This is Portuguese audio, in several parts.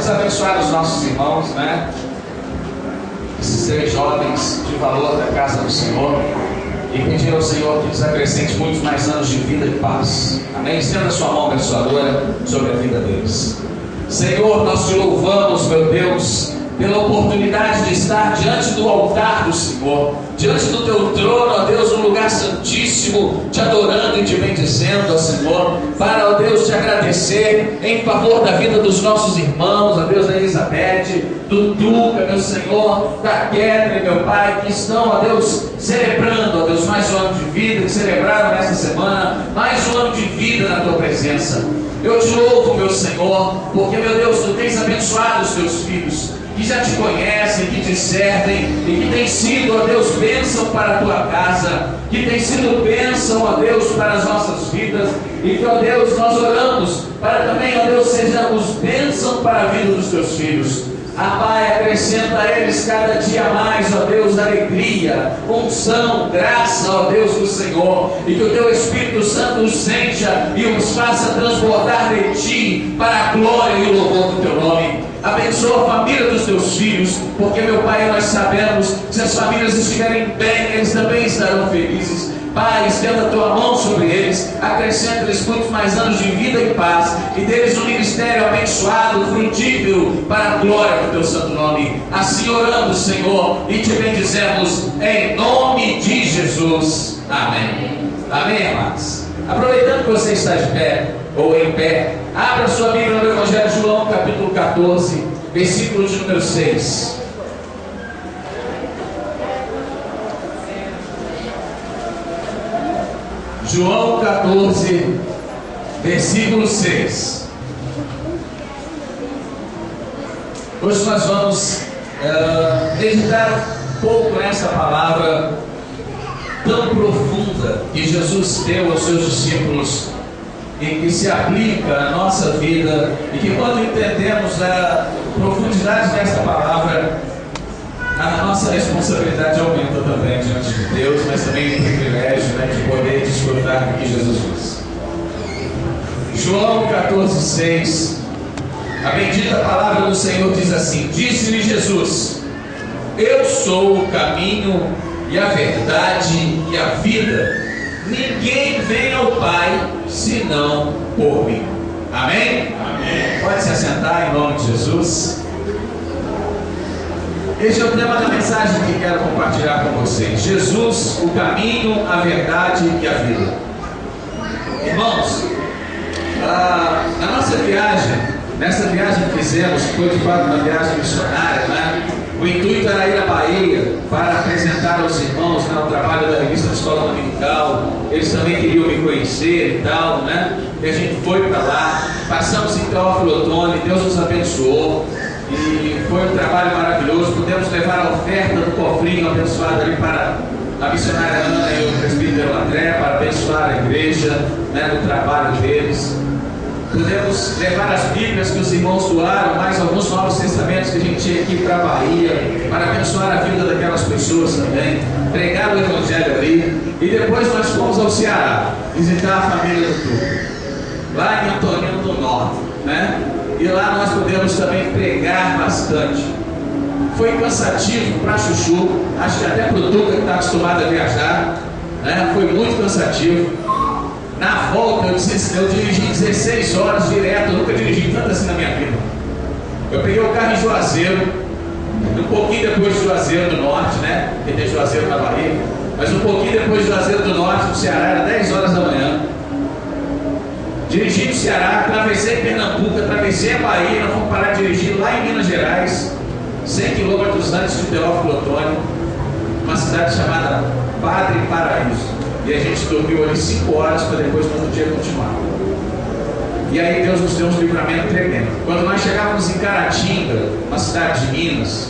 Queremos abençoar os nossos irmãos, né? Esses 3 jovens de valor da casa do Senhor, e pedir ao Senhor que nos acrescente muitos mais anos de vida e paz. Amém? Estenda a sua mão abençoadora sobre a vida deles. Senhor, nós te louvamos, meu Deus, pela oportunidade de estar diante do altar do Senhor, diante do teu trono, ó Deus, um lugar santíssimo, te adorando e te bendizendo, ó Senhor, para, ó Deus, te agradecer em favor da vida dos nossos irmãos, ó Deus, da Elizabeth, do Duca, meu Senhor, da Catherine, meu Pai, que estão, ó Deus, celebrando, ó Deus, mais um ano de vida, que celebraram nesta semana, mais um ano de vida na tua presença. Eu te louvo, meu Senhor, porque, meu Deus, tu tens abençoado os teus filhos, que já te conhecem, que te servem, e que tem sido, ó Deus, bênção para a tua casa, que tem sido bênção, ó Deus, para as nossas vidas, e que, ó Deus, nós oramos para também, ó Deus, sejamos bênção para a vida dos teus filhos. Pai, acrescenta a eles cada dia mais, ó Deus, alegria, unção, graça, ó Deus do Senhor, e que o teu Espírito Santo os encha e os faça transbordar de ti para a glória e o louvor do teu nome. Abençoa a família dos teus filhos, porque, meu Pai, nós sabemos que se as famílias estiverem bem, eles também estarão felizes. Pai, estenda a tua mão sobre eles, acrescenta-lhes muitos mais anos de vida e paz, e deles um ministério abençoado, frutífero, para a glória do teu santo nome. Assim oramos, Senhor, e te bendizemos em nome de Jesus. Amém. Amém, amados. Aproveitando que você está de pé, ou em pé, abra sua Bíblia no Evangelho de João, capítulo 14, versículo de número 6. João 14, versículo 6. Hoje nós vamos meditar um pouco nessa palavra tão profunda que Jesus deu aos seus discípulos e que se aplica à nossa vida, e que quando entendemos a profundidade dessa palavra, a nossa responsabilidade aumenta também diante de Deus, mas também o privilégio, né, de poder desfrutar do que Jesus diz. João 14, 6. A bendita palavra do Senhor diz assim: disse-lhe Jesus: eu sou o caminho e a verdade e a vida. Ninguém vem ao Pai senão por mim. Amém? Amém. Pode se assentar em nome de Jesus. Este é o tema da mensagem que quero compartilhar com vocês. Jesus, o caminho, a verdade e a vida. Irmãos, na nossa viagem, nessa viagem que fizemos, que foi de fato uma viagem missionária, né? O intuito era ir à Bahia para apresentar aos irmãos, né, o trabalho da revista da Escola Dominical. Eles também queriam me conhecer e tal, né? E a gente foi para lá, passamos em Teófilo Otoni, Deus nos abençoou. E foi um trabalho maravilhoso. Pudemos levar a oferta do cofrinho abençoado ali para a missionária Ana e o presbítero André, para abençoar a igreja, né, no trabalho deles. Pudemos levar as Bíblias que os irmãos doaram, mais alguns Novos Testamentos que a gente tinha aqui para a Bahia, para abençoar a vida daquelas pessoas também, pregar o Evangelho ali. E depois nós fomos ao Ceará, visitar a família do Tuco, lá em Antonino do Norte, né? E lá nós podemos também pregar bastante. Foi cansativo para Chuchu, acho que até para o Duca, que está acostumado a viajar, né? Foi muito cansativo. Na volta eu dirigi 16 horas direto, eu nunca dirigi tanto assim na minha vida. Eu peguei o carro em Juazeiro, um pouquinho depois de Juazeiro do Norte, né? Que tem Juazeiro na Bahia, mas um pouquinho depois de Juazeiro do Norte, no Ceará, era 10 horas da manhã. Dirigi no Ceará, atravessei Pernambuco, atravessei a Bahia, nós fomos parar de dirigir lá em Minas Gerais, 100 quilômetros antes de Teófilo Otoni, uma cidade chamada Padre Paraíso. E a gente dormiu ali 5 horas para depois, no outro dia, continuar. E aí Deus nos deu um livramento tremendo. Quando nós chegávamos em Caratinga, uma cidade de Minas,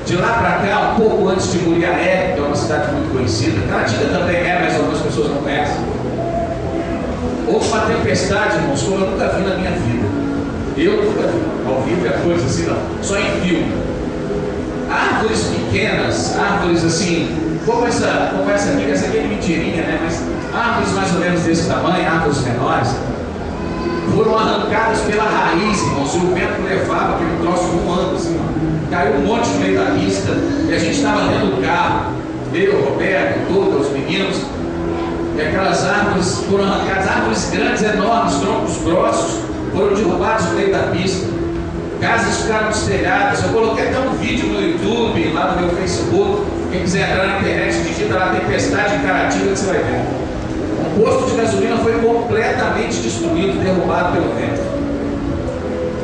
de lá para cá, um pouco antes de Muriaé, que é uma cidade muito conhecida, Caratinga também é, mas algumas pessoas não conhecem. Houve uma tempestade, irmãos, como eu nunca vi na minha vida. Eu nunca vi. Ao vivo é coisa assim, não. Só em filme. Árvores pequenas, árvores assim, como essa aqui, que essa aqui é mentirinha, né? Mas árvores mais ou menos desse tamanho, árvores menores, foram arrancadas pela raiz, irmãos, e o vento levava aquele troço voando assim, ó. Caiu um monte no meio da pista, e a gente estava dentro do carro, eu, Roberto, todos os meninos, e aquelas árvores foram arrancadas, árvores grandes, enormes, troncos grossos, foram derrubados no meio da pista, casas ficaram destelhadas. Eu coloquei até um vídeo no YouTube, lá no meu Facebook, quem quiser entrar na internet, digita lá Tempestade em Caratinga, que você vai ver. Um posto de gasolina foi completamente destruído, derrubado pelo vento.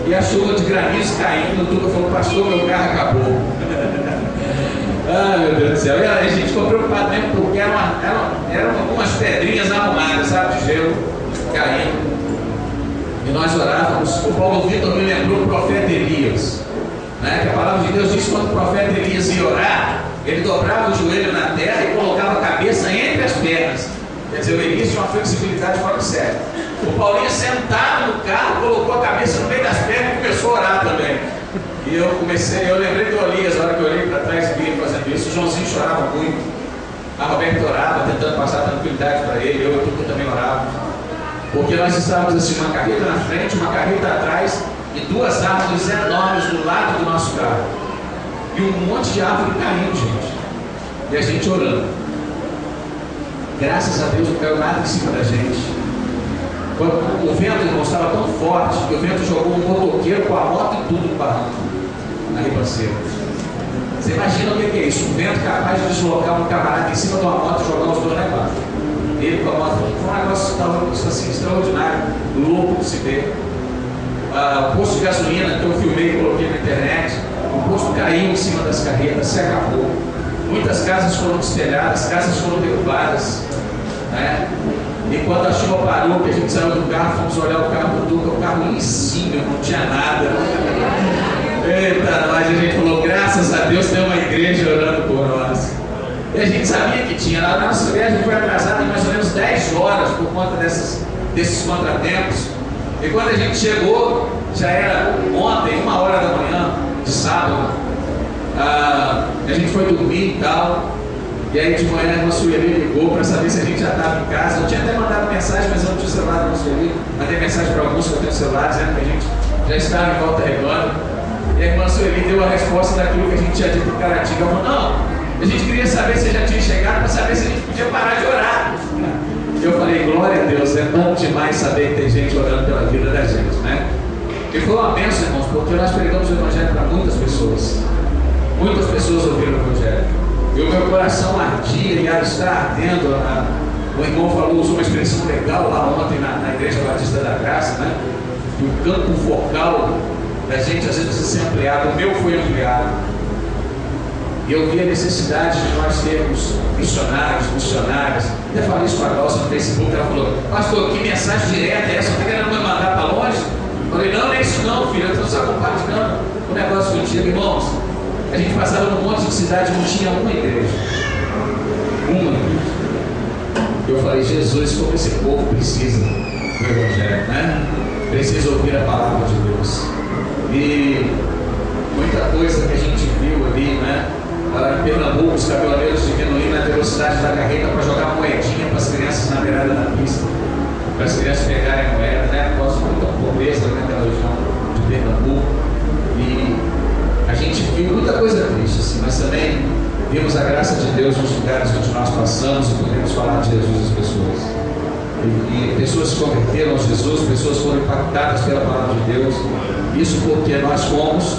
E a chuva de granizo caindo, tudo. Eu falei, pastor, meu carro acabou. Ah, meu Deus do céu. E a gente ficou preocupado mesmo, porque eram algumas pedrinhas arrumadas, sabe, de gelo caindo. E nós orávamos. O Paulo Vitor me lembrou o profeta Elias, né? Que a palavra de Deus diz que quando o profeta Elias ia orar, ele dobrava o joelho na terra e colocava a cabeça entre as pernas. Quer dizer, o Elias tinha uma flexibilidade fora de série. O Paulinho, sentado no carro, colocou a cabeça no meio das pernas e começou a orar também. E eu lembrei do Elias, a hora que eu olhei para trás e vi ele fazendo isso. O Joãozinho chorava muito, a Roberta orava, tentando passar tranquilidade para ele, eu e o Tuca também orava. Porque nós estávamos assim, uma carreta na frente, uma carreta atrás, e duas árvores enormes do lado do nosso carro. E um monte de árvore caindo, gente. E a gente orando. Graças a Deus não caiu nada em cima da gente. Quando o vento, irmão, estava tão forte que o vento jogou um motoqueiro com a moto e tudo no barranco, na ribanceira. Você imagina o que é isso? Um vento capaz de deslocar um camarada em cima de uma moto e jogar os dois lá embaixo. Ele com a moto. Foi um negócio assim, extraordinário, louco de se ver. O posto de gasolina que eu filmei e coloquei na internet, o posto caiu em cima das carretas, se acabou. Muitas casas foram destelhadas, casas foram derrubadas, né? E quando a chuva parou, que a gente saiu do carro, fomos olhar o carro do Duca, o carro lisinho, não tinha nada. Eita, nós, a gente falou, graças a Deus tem uma igreja orando por nós. E a gente sabia que tinha, a nossa viagem foi atrasada em mais ou menos 10 horas por conta desses contratempos. E quando a gente chegou, já era ontem, 1h da manhã, de sábado. A gente foi dormir e tal. E aí de manhã a irmã Sueli ligou para saber se a gente já estava em casa. Eu tinha até mandado mensagem, mas eu não tinha celular da irmã Sueli. Mandei mensagem para alguns que eu tenho celular, dizendo que a gente já estava em Volta Redonda. E a irmã Sueli deu a resposta daquilo que a gente tinha dito em Caratinga. Ela falou, não, a gente queria saber se já tinha chegado, para saber se a gente podia parar de orar. Eu falei, glória a Deus, é bom demais saber que tem gente orando pela vida da gente, né? E foi uma bênção, irmãos, porque nós pregamos o Evangelho para muitas pessoas. Muitas pessoas ouviram o Evangelho. E o meu coração ardia e está ardendo. O irmão falou, usou uma expressão legal lá ontem na Igreja Batista da Graça, né? Que o campo focal da gente às vezes precisa ser ampliado. O meu foi ampliado. E eu vi a necessidade de nós termos missionárias. Até falei isso com a Glaucia no Facebook. Ela falou, pastor, que mensagem direta é essa? Está querendo me mandar para longe? Eu falei, não, não é isso não, filho. Eu estou só compartilhando o negócio contigo, irmãos. A gente passava num monte de cidade e não tinha uma igreja. Uma igreja. Eu falei, Jesus, como esse povo precisa do Evangelho, né? Precisa ouvir a palavra de Deus. E muita coisa que a gente viu ali, né? Em Pernambuco, os caminhoneiros diminuindo a velocidade da carreta para jogar moedinha para as crianças na beirada da pista, para as crianças pegarem a moeda, né? Por causa de muita pobreza naquela região de Pernambuco. E a gente viu muita coisa triste, assim, mas também vimos a graça de Deus nos lugares onde nós passamos e podemos falar de Jesus às pessoas. E pessoas se converteram a Jesus, pessoas foram impactadas pela palavra de Deus. Isso porque nós fomos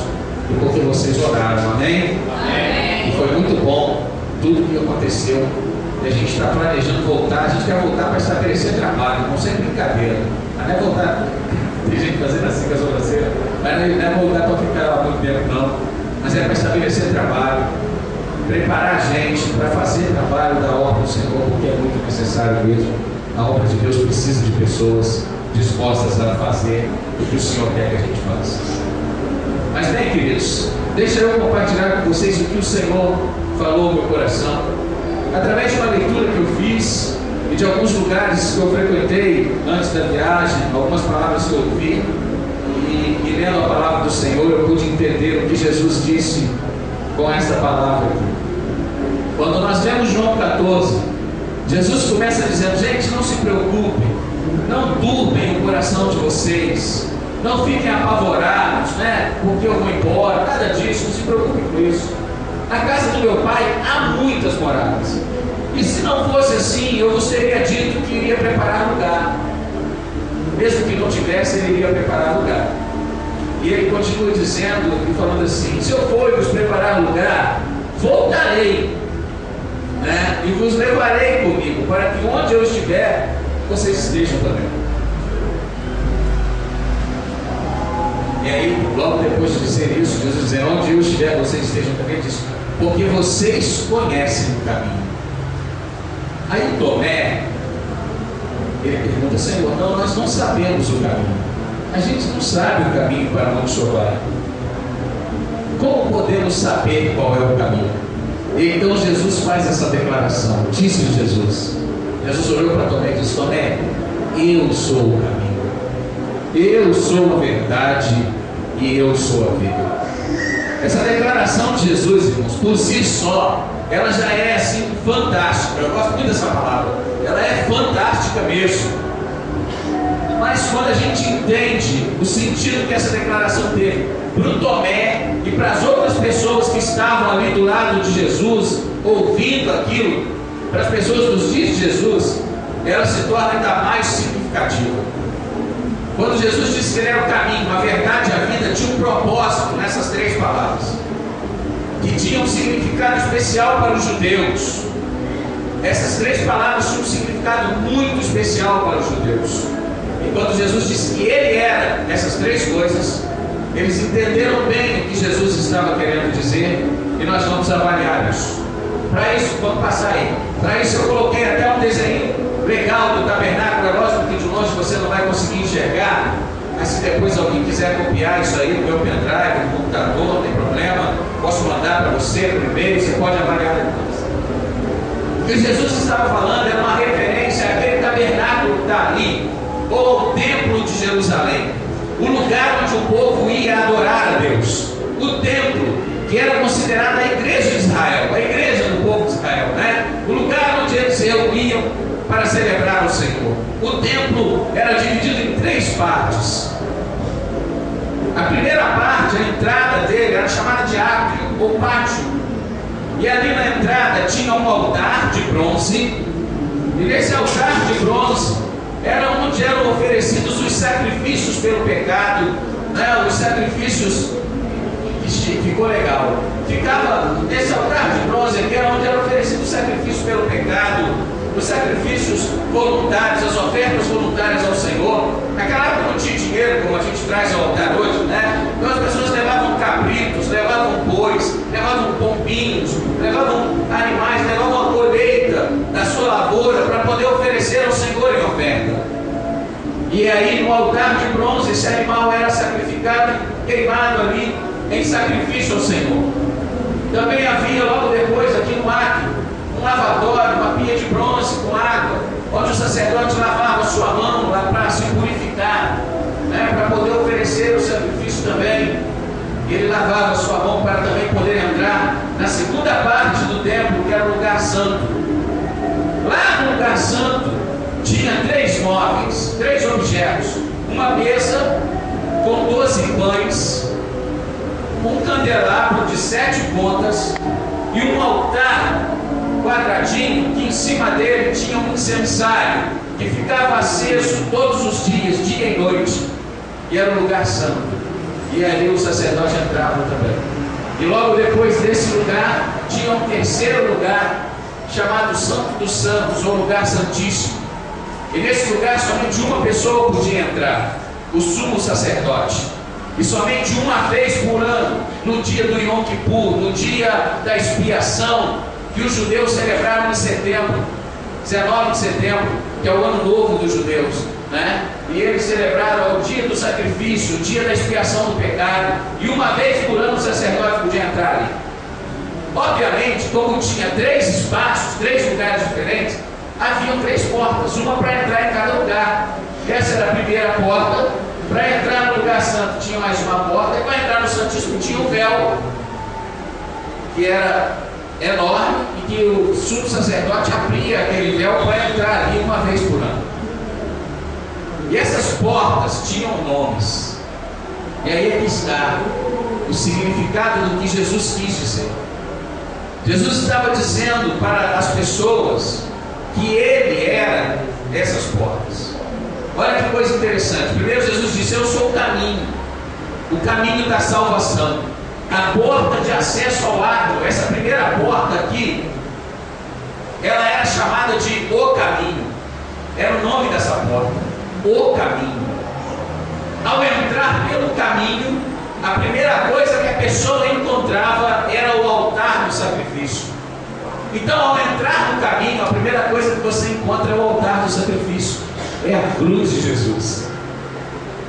e porque vocês oraram, amém? Amém. E foi muito bom tudo que aconteceu. E a gente está planejando voltar, a gente quer voltar para estabelecer trabalho, não sem brincadeira. Mas não é voltar, tem gente fazendo assim com a sobrancelha, mas não é voltar para ficar lá muito tempo não. Mas é para estabelecer trabalho, preparar a gente para fazer trabalho da obra do Senhor, porque é muito necessário mesmo. A obra de Deus precisa de pessoas dispostas a fazer o que o Senhor quer que a gente faça. Mas bem, queridos, deixa eu compartilhar com vocês o que o Senhor falou no meu coração, através de uma leitura que eu fiz e de alguns lugares que eu frequentei antes da viagem, algumas palavras que eu ouvi, e lendo a palavra do Senhor, eu pude entender o que Jesus disse com esta palavra aqui. Quando nós vemos João 14, Jesus começa dizendo, gente, não se preocupem Não turbem o coração de vocês. Não fiquem apavorados, né? Porque eu vou embora. Nada disso, não se preocupe com isso. Na casa do meu pai há muitas moradas. E se não fosse assim, eu vos teria dito que iria preparar lugar. Mesmo que não tivesse, ele iria preparar lugar. E ele continua dizendo e falando assim: se eu for e vos preparar lugar, voltarei, né? E vos levarei comigo, para que onde eu estiver, vocês estejam também. E aí, logo depois de dizer isso, Jesus diz: onde eu estiver, vocês estejam também. Diz: porque vocês conhecem o caminho. Aí Tomé, ele pergunta: Senhor, não, nós não sabemos o caminho. A gente não sabe o caminho para onde o Senhor vai. Como podemos saber qual é o caminho? E então Jesus faz essa declaração. Disse Jesus. Jesus olhou para Tomé e disse: Tomé, eu sou o caminho, eu sou a verdade e eu sou a vida. Essa declaração de Jesus, irmãos, por si só, ela já é assim fantástica. Eu gosto muito dessa palavra. Ela é fantástica mesmo. Mas quando a gente entende o sentido que essa declaração teve para o Tomé e para as outras pessoas que estavam ali do lado de Jesus, ouvindo aquilo, para as pessoas dos dias de Jesus, ela se torna ainda mais significativa. Quando Jesus disse que ele era o caminho, a verdade e a vida, tinha um propósito nessas três palavras, que tinham um significado especial para os judeus. Essas três palavras tinham um significado muito especial para os judeus. E quando Jesus disse que ele era essas três coisas, eles entenderam bem o que Jesus estava querendo dizer, e nós vamos avaliar isso. Para isso, vamos passar aí. Para isso eu coloquei até um desenho legal do tabernáculo. É lógico que de longe você não vai conseguir enxergar, mas se depois alguém quiser copiar isso aí no meu pendrive, no computador, não tem problema, posso mandar para você primeiro, você pode avaliar depois. O que Jesus estava falando era uma referência àquele tabernáculo que está ali, ou o templo de Jerusalém, o lugar onde o povo ia adorar a Deus, o templo que era considerado a igreja de Israel, a igreja do povo de Israel, né? O lugar onde eles se reuniam para celebrar o Senhor. O templo era dividido em três partes. A primeira parte, a entrada dele, era chamada de átrio ou pátio, e ali na entrada tinha um altar de bronze, e nesse altar de bronze era onde eram oferecidos os sacrifícios pelo pecado, né? Os sacrifícios, ficou legal, ficava nesse altar de bronze aqui, era onde era oferecido o sacrifício pelo pecado, os sacrifícios voluntários, as ofertas voluntárias ao Senhor. Naquela época não tinha dinheiro como a gente traz ao altar hoje, né? Então as pessoas levavam cabritos, levavam bois, levavam pombinhos, levavam animais, levavam a colheita da sua lavoura para poder oferecer ao Senhor em oferta. E aí no altar de bronze esse animal era sacrificado e queimado ali em sacrifício ao Senhor. Também havia logo depois aqui no átrio um lavatório, uma pia de bronze com água, onde o sacerdote lavava a sua mão lá para se purificar, né, para poder oferecer o sacrifício também. Ele lavava a sua mão para também poder entrar na segunda parte do templo, que era o lugar santo. Lá no lugar santo tinha três móveis, três objetos: uma mesa com 12 pães, um candelabro de 7 pontas e um altar quadradinho que em cima dele tinha um incensário que ficava aceso todos os dias, dia e noite, e era um lugar santo, e ali o sacerdote entrava também. E logo depois desse lugar tinha um terceiro lugar chamado Santo dos Santos, ou lugar santíssimo, e nesse lugar somente uma pessoa podia entrar, o sumo sacerdote, e somente uma vez por ano, no dia do Yom Kippur, no dia da expiação, que os judeus celebraram em setembro, 19 de setembro, que é o ano novo dos judeus, né? E eles celebraram o dia do sacrifício, o dia da expiação do pecado, e uma vez por ano o sacerdote podia entrar ali. Obviamente, como tinha três espaços, três lugares diferentes, haviam três portas, uma para entrar em cada lugar. Essa era a primeira porta. Para entrar no lugar santo tinha mais uma porta, e para entrar no Santíssimo tinha um véu, que era enorme, e que o sumo sacerdote abria aquele véu para entrar ali uma vez por ano. E essas portas tinham nomes. E aí aqui está o significado do que Jesus quis dizer. Jesus estava dizendo para as pessoas que Ele era essas portas. Olha que coisa interessante. Primeiro Jesus disse: eu sou o caminho da salvação, a porta de acesso ao lado. Essa primeira porta aqui, ela era chamada de o caminho. Era o nome dessa porta, o caminho. Ao entrar pelo caminho, a primeira coisa que a pessoa encontrava era o altar do sacrifício. Então, ao entrar no caminho, a primeira coisa que você encontra é o altar do sacrifício. É a cruz de Jesus.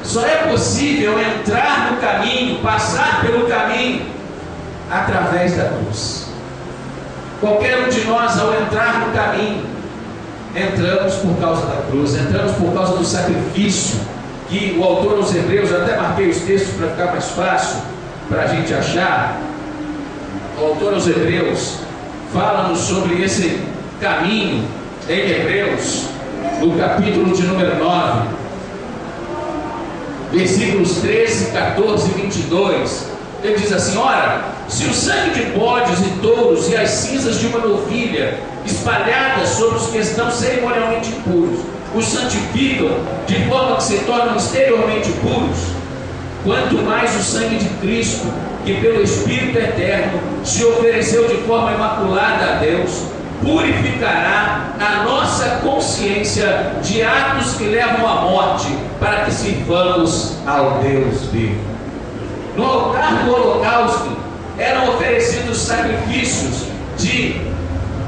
Só é possível entrar no caminho, passar pelo caminho, através da cruz. Qualquer um de nós, ao entrar no caminho, entramos por causa da cruz, entramos por causa do sacrifício que o autor aos Hebreus, eu até marquei os textos para ficar mais fácil para a gente achar. O autor aos Hebreus fala-nos sobre esse caminho em Hebreus, no capítulo de número 9, versículos 13, 14 e 22. Ele diz assim: ora, se o sangue de bodes e touros e as cinzas de uma novilha espalhadas sobre os que estão cerimonialmente impuros os santificam de forma que se tornam exteriormente puros, quanto mais o sangue de Cristo, que pelo Espírito Eterno se ofereceu de forma imaculada a Deus, purificará a nossa consciência de atos que levam à morte, para que sirvamos ao Deus vivo. No altar do holocausto eram oferecidos sacrifícios de,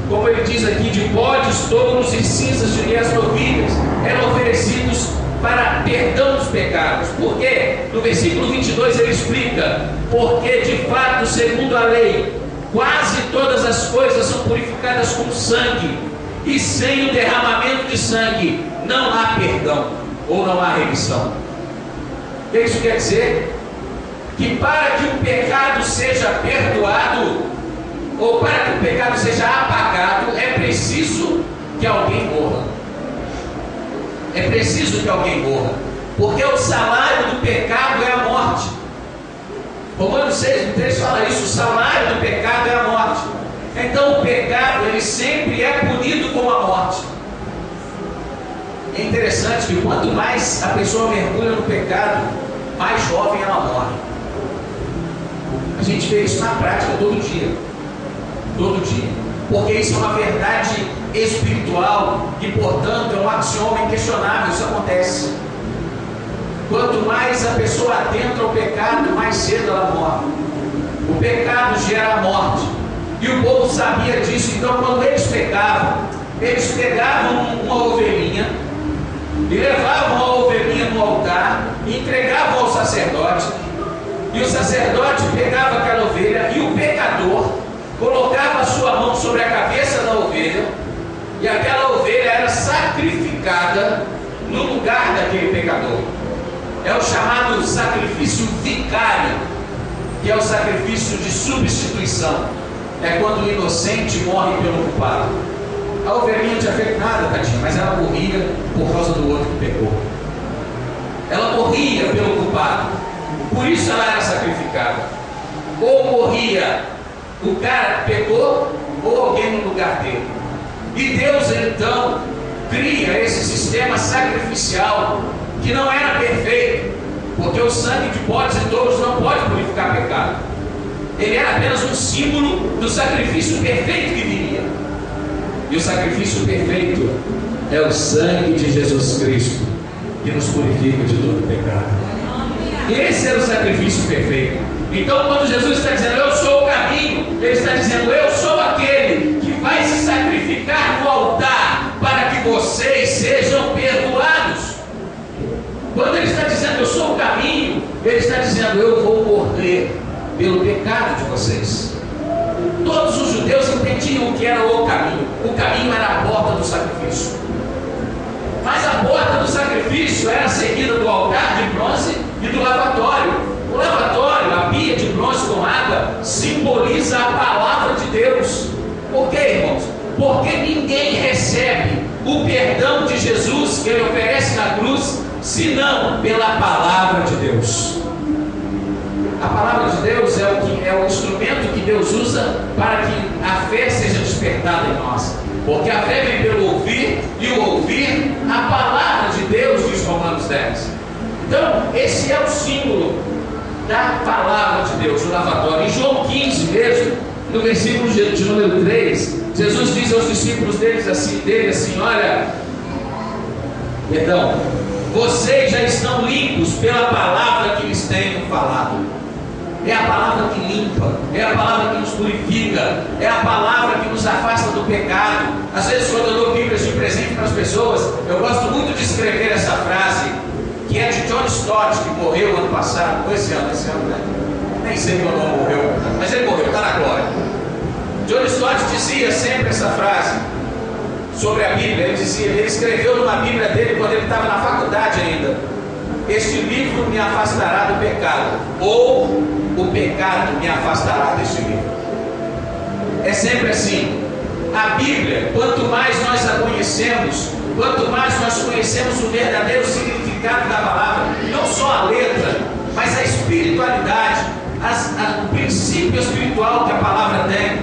como ele diz aqui, de bodes, touros e cinzas de as novilhas. Eram oferecidos para perdão dos pecados. Por quê? No versículo 22 ele explica: porque de fato, segundo a lei, quase todas as coisas são purificadas com sangue, e sem o derramamento de sangue não há perdão, ou não há remissão. O que isso quer dizer? Que para que o pecado seja perdoado, ou para que o pecado seja apagado, é preciso que alguém morra. É preciso que alguém morra, porque o salário do pecado é a morte. Romanos 6:3 fala isso: o salário do pecado é a morte. Então o pecado, ele sempre é punido com a morte. É interessante que quanto mais a pessoa mergulha no pecado, mais jovem ela morre. A gente vê isso na prática todo dia. Todo dia. Porque isso é uma verdade espiritual e, portanto, é um axioma inquestionável. Isso acontece. Quanto mais a pessoa adentra ao pecado, mais cedo ela morre. O pecado gera a morte. E o povo sabia disso. Então, quando eles pecavam, eles pegavam uma ovelhinha e levavam a ovelhinha no altar e entregavam ao sacerdote. E o sacerdote pegava aquela ovelha e o pecador colocava a sua mão sobre a cabeça da ovelha, e aquela ovelha era sacrificada no lugar daquele pecador. É o chamado sacrifício vicário, que é o sacrifício de substituição. É quando o inocente morre pelo culpado. A ovelhinha não tinha feito nada, tadinha, mas ela morria por causa do outro que pecou. Ela morria pelo culpado, por isso ela era sacrificada. Ou morria o cara que pecou, ou alguém no lugar dele. E Deus então cria esse sistema sacrificial que não era perfeito, porque o sangue de bodes e touros não pode purificar pecado. Ele era apenas um símbolo do sacrifício perfeito que viria. E o sacrifício perfeito é o sangue de Jesus Cristo, que nos purifica de todo pecado. Esse era o sacrifício perfeito. Então, quando Jesus está dizendo eu sou o caminho, ele está dizendo eu sou aquele que vai se sacrificar no altar para que vocês sejam perdoados. Quando ele está dizendo eu sou o caminho, ele está dizendo eu vou morrer pelo pecado de vocês. Todos os judeus entendiam o que era o caminho. O caminho era a porta do sacrifício. Mas a porta do sacrifício era seguida do altar de bronze e do lavatório. O lavatório, a pia de bronze com água, simboliza a palavra de Deus. Por quê, irmãos? Porque ninguém recebe o perdão de Jesus que ele oferece na cruz pela palavra de Deus. A palavra de Deus é o instrumento que Deus usa para que a fé seja despertada em nós. Porque a fé vem pelo ouvir, e o ouvir a palavra de Deus, diz Romanos 10. Então, esse é o símbolo da palavra de Deus, o lavatório. Em João 15 mesmo, no versículo de número 3, Jesus diz aos discípulos dele assim: olha, perdão, vocês já estão limpos pela palavra que lhes tenho falado. É a palavra que limpa, é a palavra que nos purifica, é a palavra que nos afasta do pecado. Às vezes, quando eu dou Bíblias de presente para as pessoas, eu gosto muito de escrever essa frase, que é de John Stott, que morreu ano passado, ou esse ano, né? Nem sei quando ele morreu, mas ele morreu, está na glória. John Stott dizia sempre essa frase sobre a Bíblia. Ele escreveu numa Bíblia dele quando ele estava na faculdade ainda: este livro me afastará do pecado, ou o pecado me afastará deste livro. É sempre assim. A Bíblia, quanto mais nós a conhecemos, quanto mais nós conhecemos o verdadeiro significado da palavra, não só a letra, mas a espiritualidade, o princípio espiritual que a palavra tem,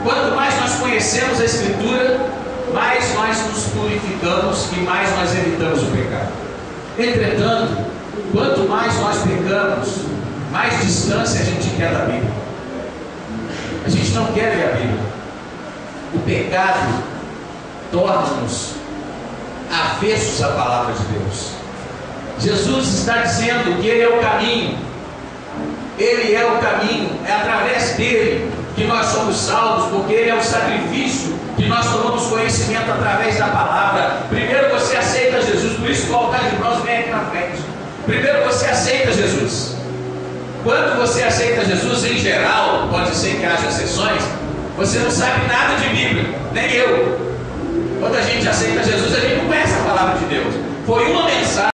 quanto mais nós conhecemos a Escritura, mais nós nos purificamos e mais nós evitamos o pecado. Entretanto, quanto mais nós pecamos, mais distância a gente quer da Bíblia. A gente não quer ler a Bíblia. O pecado torna-nos avessos à palavra de Deus. Jesus está dizendo que Ele é o caminho. Ele é o caminho. É através dele que nós somos salvos, porque Ele é o sacrifício que nós tomamos conhecimento através da palavra. Primeiro você aceita Jesus, por isso o altar de bronze vem aqui na frente. Primeiro você aceita Jesus. Quando você aceita Jesus, em geral, pode ser que haja exceções, você não sabe nada de Bíblia, nem eu. Quando a gente aceita Jesus, a gente não conhece a palavra de Deus. Foi uma mensagem